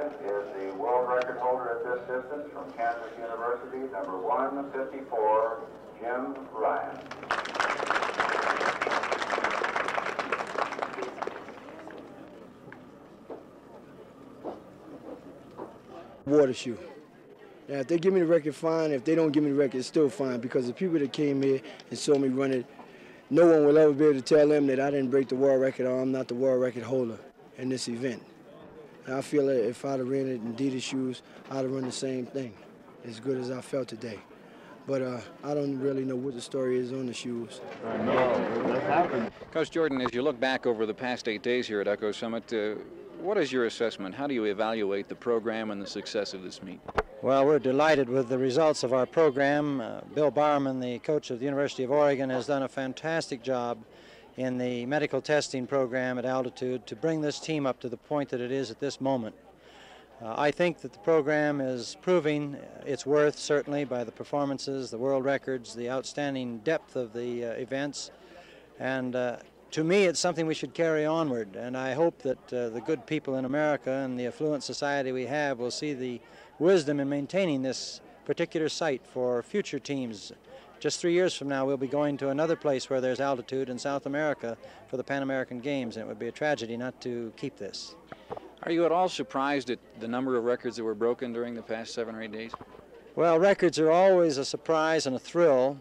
Second is the world record holder at this distance from Kansas University, number 154, Jim Ryan. Water shoe. Now, if they give me the record, fine. If they don't give me the record, it's still fine, because the people that came here and saw me run it, no one will ever be able to tell them that I didn't break the world record or I'm not the world record holder in this event. And I feel that if I'd have ran it in Adidas shoes, I'd have run the same thing, as good as I felt today. But I don't really know what the story is on the shoes. Coach Jordan, as you look back over the past 8 days here at Echo Summit, what is your assessment? How do you evaluate the program and the success of this meet? Well, we're delighted with the results of our program. Bill Barman, the coach of the University of Oregon, has done a fantastic job in the medical testing program at altitude to bring this team up to the point that it is at this moment. I think that the program is proving its worth, certainly, by the performances, the world records, the outstanding depth of the events. And to me, it's something we should carry onward. And I hope that the good people in America and the affluent society we have will see the wisdom in maintaining this particular site for future teams. Just 3 years from now, we'll be going to another place where there's altitude in South America for the Pan American Games, and it would be a tragedy not to keep this. Are you at all surprised at the number of records that were broken during the past 7 or 8 days? Well, records are always a surprise and a thrill,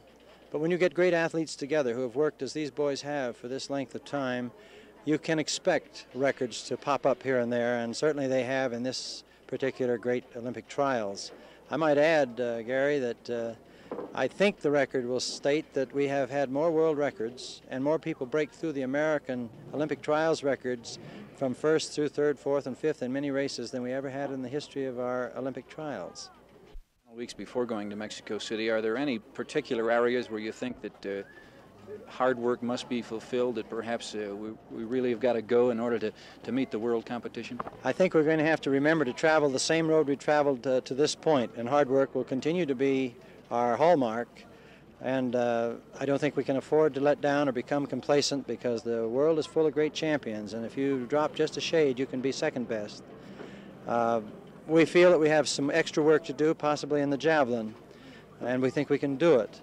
but when you get great athletes together who have worked as these boys have for this length of time, you can expect records to pop up here and there, and certainly they have in this particular great Olympic trials. I might add, Gary, that I think the record will state that we have had more world records and more people break through the American Olympic trials records from first through third, fourth, and fifth in many races than we ever had in the history of our Olympic trials. Weeks before going to Mexico City, are there any particular areas where you think that hard work must be fulfilled, that perhaps we really have got to go in order to meet the world competition? I think we're going to have to remember to travel the same road we traveled to this point, and hard work will continue to be our hallmark. And I don't think we can afford to let down or become complacent, because the world is full of great champions, and if you drop just a shade, you can be second best. We feel that we have some extra work to do, possibly in the javelin, and we think we can do it.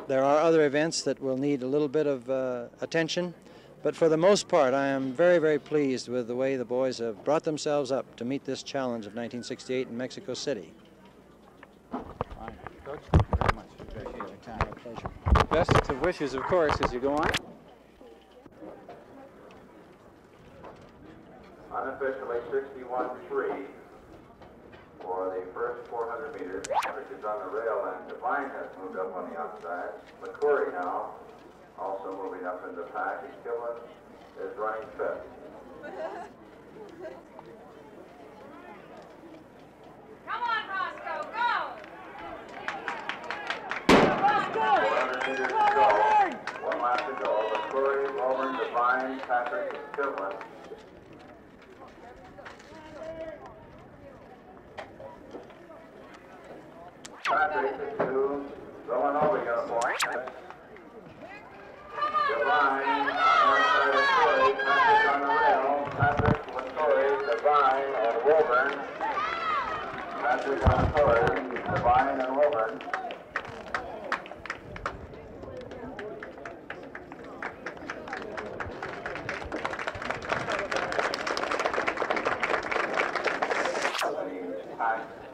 There are other events that will need a little bit of attention, but for the most part, I am very, very pleased with the way the boys have brought themselves up to meet this challenge of 1968 in Mexico City. Coach, thank you very much. Appreciate your time. My pleasure. Best of wishes, of course, as you go on. Unofficially 61-3 for the first 400 meters. Edwards is on the rail, and Devine has moved up on the outside. McCurry now also moving up in the pack. Killen is running fifth. Come on, Roscoe, go! 400 meters to go. 1 lap to go. McCurry, Wilburn, Devine, Patrick, and Killen. Patrick is 2. Villanova uniform. Devine on the side of Corey. Patrick on the rail. Patrick, McCurry, Devine, and Wilburn. Patrick on Corey, Devine, and Wilburn.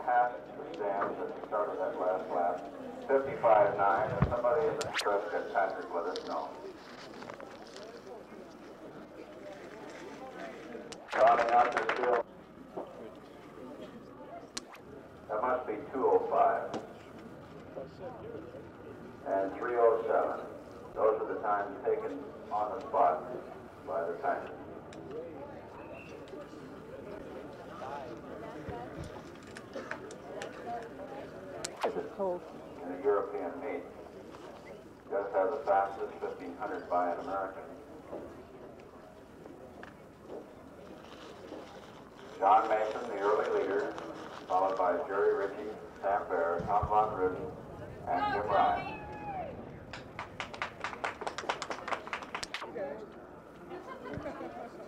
Past the stands at the start of that last lap. 55-9. If somebody in the press gets Patrick, let us know. Rounding out this field. That must be 2:05 and 3:07. Those are the times taken on the spot by the timer. Cold. In a European meet, just have the fastest 1,500 by an American. John Mason, the early leader, followed by Jerry Ritchie, Sam Baer, Tom Von Ruden, and Jim Ryan.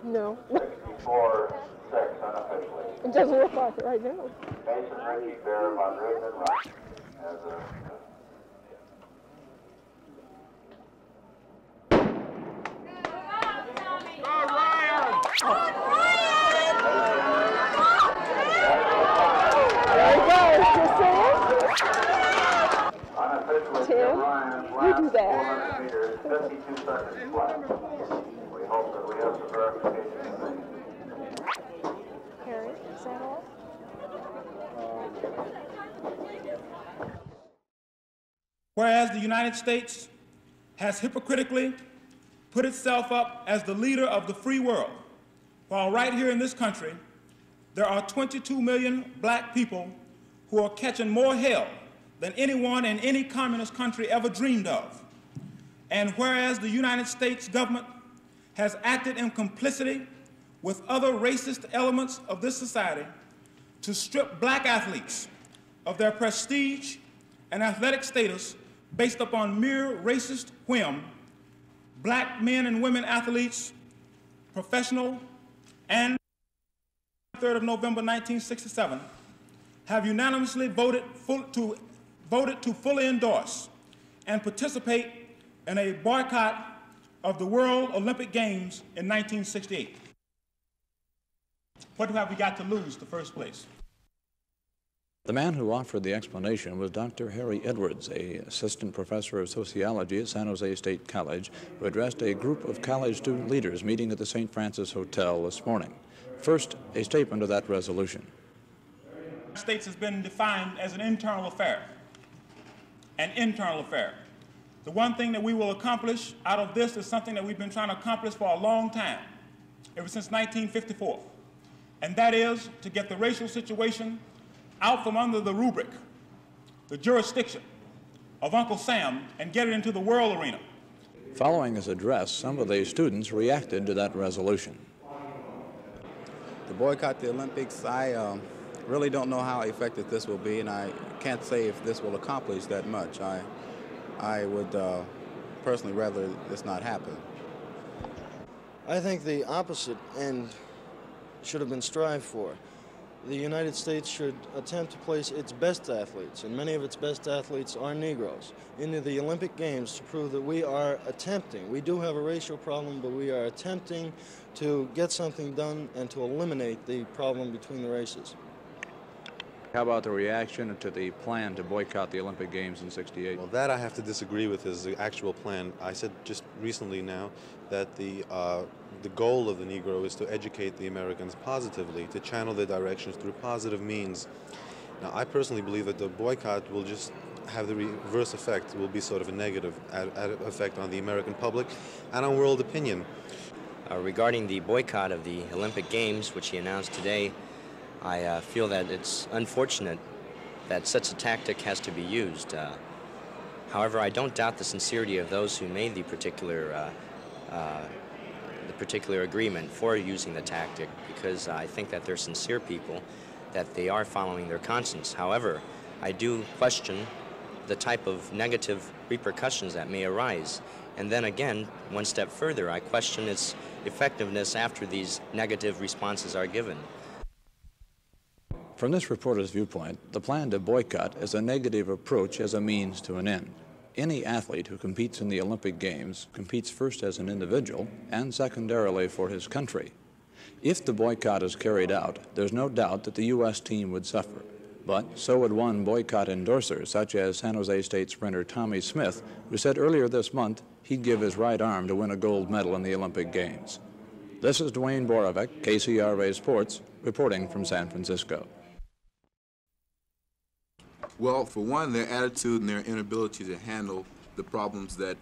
No. 64 unofficially. It doesn't look like it right now. Mason, Ricky, Bear, Von Ruden, and Ryan. As Tim, you do that. 400 meters, 52 seconds flat. We hope that we have some verification. Harry, is that all? Whereas the United States has hypocritically put itself up as the leader of the free world, while right here in this country, there are 22 million black people who are catching more hell than anyone in any communist country ever dreamed of. And whereas the United States government has acted in complicity with other racist elements of this society to strip black athletes of their prestige and athletic status based upon mere racist whim, black men and women athletes, professional and 3rd of November 1967, have unanimously voted to fully endorse and participate in a boycott of the World Olympic Games in 1968. What have we got to lose the first place? The man who offered the explanation was Dr. Harry Edwards, an assistant professor of sociology at San Jose State College, who addressed a group of college student leaders meeting at the St. Francis Hotel this morning. First, a statement of that resolution. The United States has been defined as an internal affair. An internal affair. The one thing that we will accomplish out of this is something that we've been trying to accomplish for a long time, ever since 1954, and that is to get the racial situation out from under the rubric, the jurisdiction of Uncle Sam, and get it into the world arena. Following his address, some of the students reacted to that resolution. To boycott the Olympics, I really don't know how effective this will be, and I can't say if this will accomplish that much. I would personally rather this not happen. I think the opposite end should have been strived for. The United States should attempt to place its best athletes, and many of its best athletes are Negroes, into the Olympic Games to prove that we are attempting. We do have a racial problem, but we are attempting to get something done and to eliminate the problem between the races. How about the reaction to the plan to boycott the Olympic Games in '68? Well, that I have to disagree with is the actual plan. I said just recently now that the goal of the Negro is to educate the Americans positively, to channel their directions through positive means. Now, I personally believe that the boycott will just have the reverse effect. It will be sort of a negative effect on the American public and on world opinion. Regarding the boycott of the Olympic Games, which he announced today, I feel that it's unfortunate that such a tactic has to be used. However, I don't doubt the sincerity of those who made the particular agreement for using the tactic, because I think that they're sincere people, that they are following their conscience. However, I do question the type of negative repercussions that may arise. And then again, one step further, I question its effectiveness after these negative responses are given. From this reporter's viewpoint, the plan to boycott is a negative approach as a means to an end. Any athlete who competes in the Olympic Games competes first as an individual and secondarily for his country. If the boycott is carried out, there's no doubt that the U.S. team would suffer. But so would one boycott endorser, such as San Jose State sprinter Tommy Smith, who said earlier this month he'd give his right arm to win a gold medal in the Olympic Games. This is Dwayne Borovic, KCRA Sports, reporting from San Francisco. Well, for one, their attitude and their inability to handle the problems that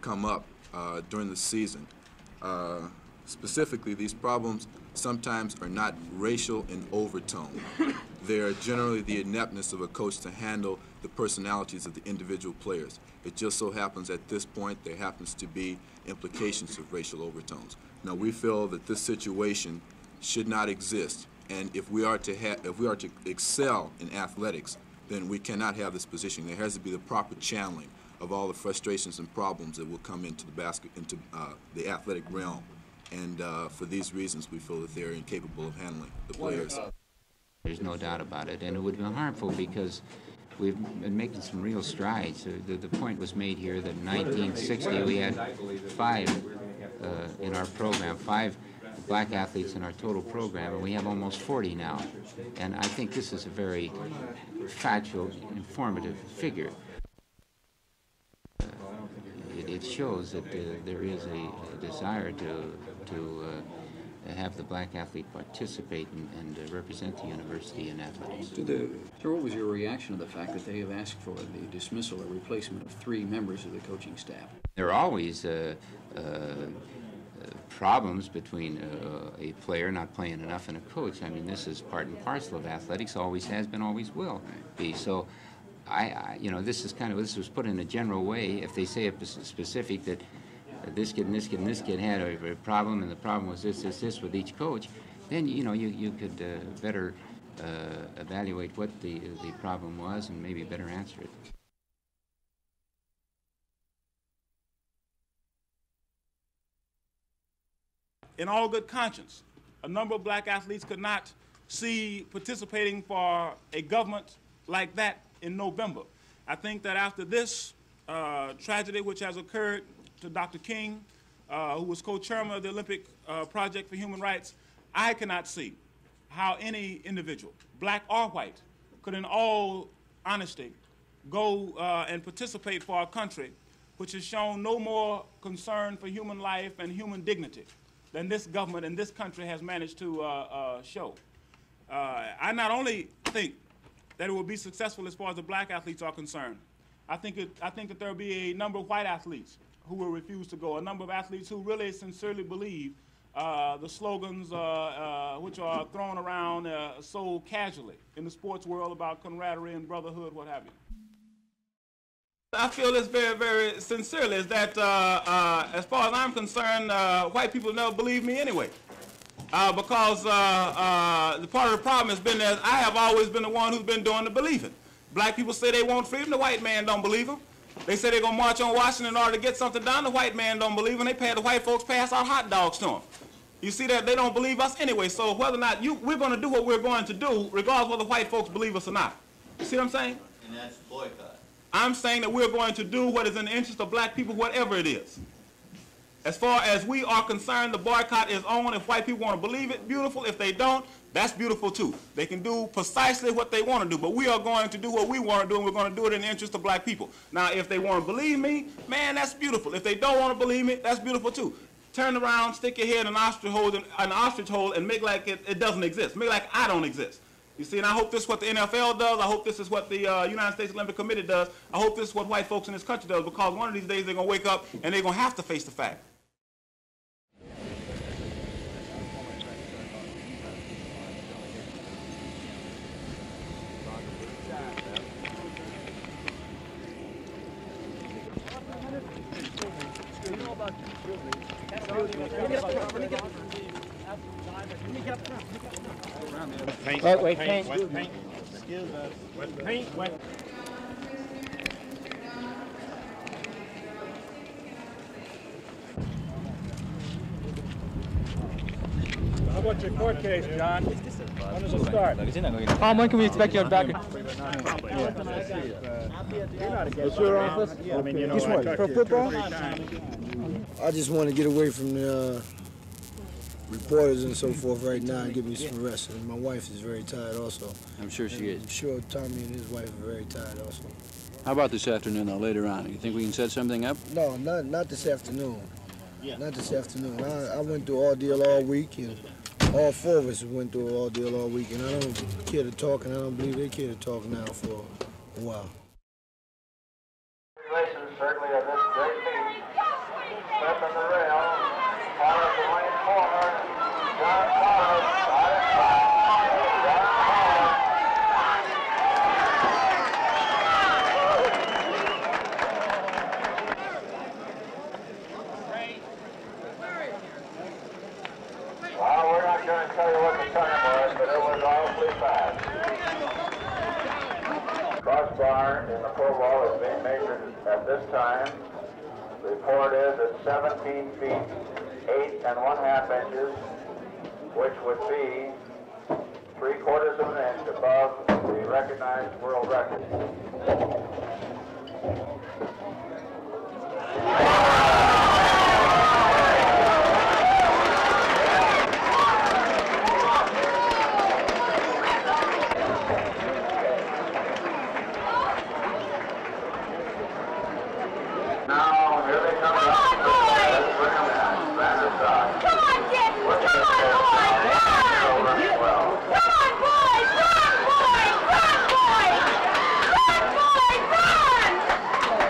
come up during the season. Specifically, these problems sometimes are not racial in overtone. They are generally the ineptness of a coach to handle the personalities of the individual players. It just so happens at this point there happens to be implications of racial overtones. Now, we feel that this situation should not exist, and if we are to excel in athletics, then we cannot have this position. There has to be the proper channeling of all the frustrations and problems that will come into the athletic realm. And for these reasons, we feel that they're incapable of handling the players. There's no doubt about it, and it would be harmful because we've been making some real strides. The point was made here that in 1960 we had 5 in our program, 5 black athletes in our total program, and we have almost 40 now. And I think this is a very factual, informative figure. It shows that there is a desire to have the black athlete participate and represent the university in athletics. Sir, what was your reaction to the fact that they have asked for the dismissal or replacement of 3 members of the coaching staff? There are always problems between a player not playing enough and a coach. I mean, this is part and parcel of athletics, always has been, always will be. So you know, this was put in a general way. If they say a specific that this kid and this kid and this kid had a problem, and the problem was this with each coach, then you know you could better evaluate what the problem was and maybe better answer it. In all good conscience, a number of black athletes could not see participating for a government like that in November. I think that after this tragedy which has occurred to Dr. King, who was co-chairman of the Olympic Project for Human Rights, I cannot see how any individual, black or white, could in all honesty go and participate for a country which has shown no more concern for human life and human dignity than this government and this country has managed to show. I not only think that it will be successful as far as the black athletes are concerned, I think that there will be a number of white athletes who will refuse to go, a number of athletes who really sincerely believe the slogans which are thrown around so casually in the sports world about camaraderie and brotherhood, what have you. I feel this very, very sincerely, is that as far as I'm concerned, white people never believe me anyway. Because the part of the problem has been that I have always been the one who's been doing the believing. Black people say they want freedom, the white man don't believe them. They say they're going to march on Washington in order to get something done, the white man don't believe them. They pay the white folks pass out hot dogs to them. You see that they don't believe us anyway, so whether or not we're going to do what we're going to do, regardless of whether white folks believe us or not. You see what I'm saying? And that's boycott. I'm saying that we're going to do what is in the interest of black people, whatever it is. As far as we are concerned, the boycott is on. If white people want to believe it, beautiful. If they don't, that's beautiful too. They can do precisely what they want to do, but we are going to do what we want to do, and we're going to do it in the interest of black people. Now, if they want to believe me, man, that's beautiful. If they don't want to believe me, that's beautiful too. Turn around, stick your head in an ostrich hole, and make like it doesn't exist. Make like I don't exist. You see, and I hope this is what the NFL does. I hope this is what the United States Olympic Committee does. I hope this is what white folks in this country does, because one of these days they're going to wake up and they're going to have to face the fact. Wait, paint. Excuse us. Paint, wet. How about your court case, John? When does it start? When can we expect you back? What's your office? I mean, you know, Which one? For football? I just want to get away from the reporters and so forth right now and give me some rest. And my wife is very tired also. I'm sure she is. I'm sure Tommy and his wife are very tired also. How about this afternoon, though, later on? You think we can set something up? No, not this afternoon. Yeah. Not this afternoon. I went through ordeal all week, and all 4 of us went through ordeal all week, and I don't care to talk, and I don't believe they care to talk now for a while. Congratulations, certainly, of this great meet. Step in the rail, Forrest the lane corner, John Forrest, out in front, John Forrest. Well, we're not going to tell you what the time was, but it was awfully fast. Crossbar in the pole vault is being measured at this time. The report is at 17 feet. 8 1/2 inches, which would be 3/4 of an inch above the recognized world record. Now, here they come. Let's bring them in. Vanderstock. Come on, kids! Come on, boys! Run! Come on, boys! Run, boys! Run, boys! Run, boys! Run!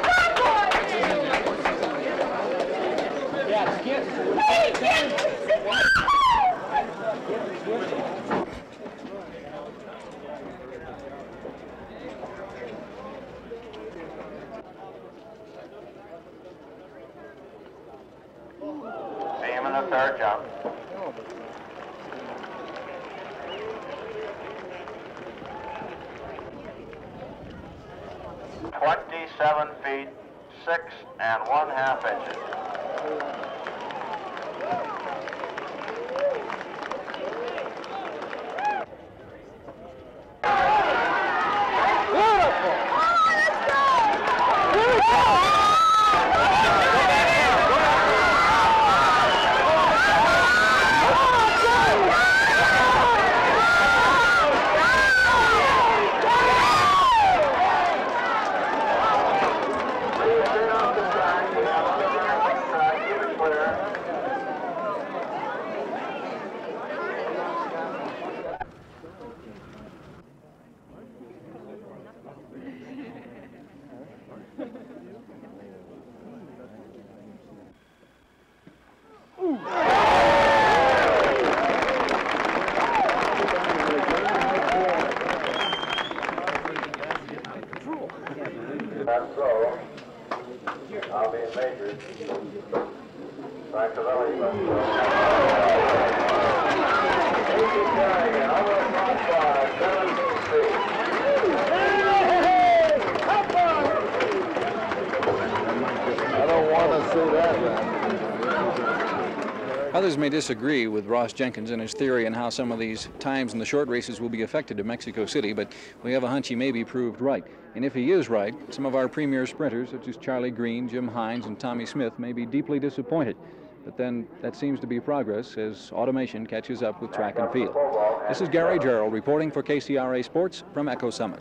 Run, boys! Yeah, kids. Hey, kids! See him in the third jump. (27 feet 6 1/2 inches). That's so. I'll be in majors. Back to Lily, but over the front side, 17 feet. I don't want to see that, man. Others may disagree with Ross Jenkins and his theory on how some of these times in the short races will be affected in Mexico City, but we have a hunch he may be proved right. And if he is right, some of our premier sprinters, such as Charlie Green, Jim Hines, and Tommy Smith, may be deeply disappointed. But then that seems to be progress as automation catches up with track and field. This is Gary Gerould reporting for KCRA Sports from Echo Summit.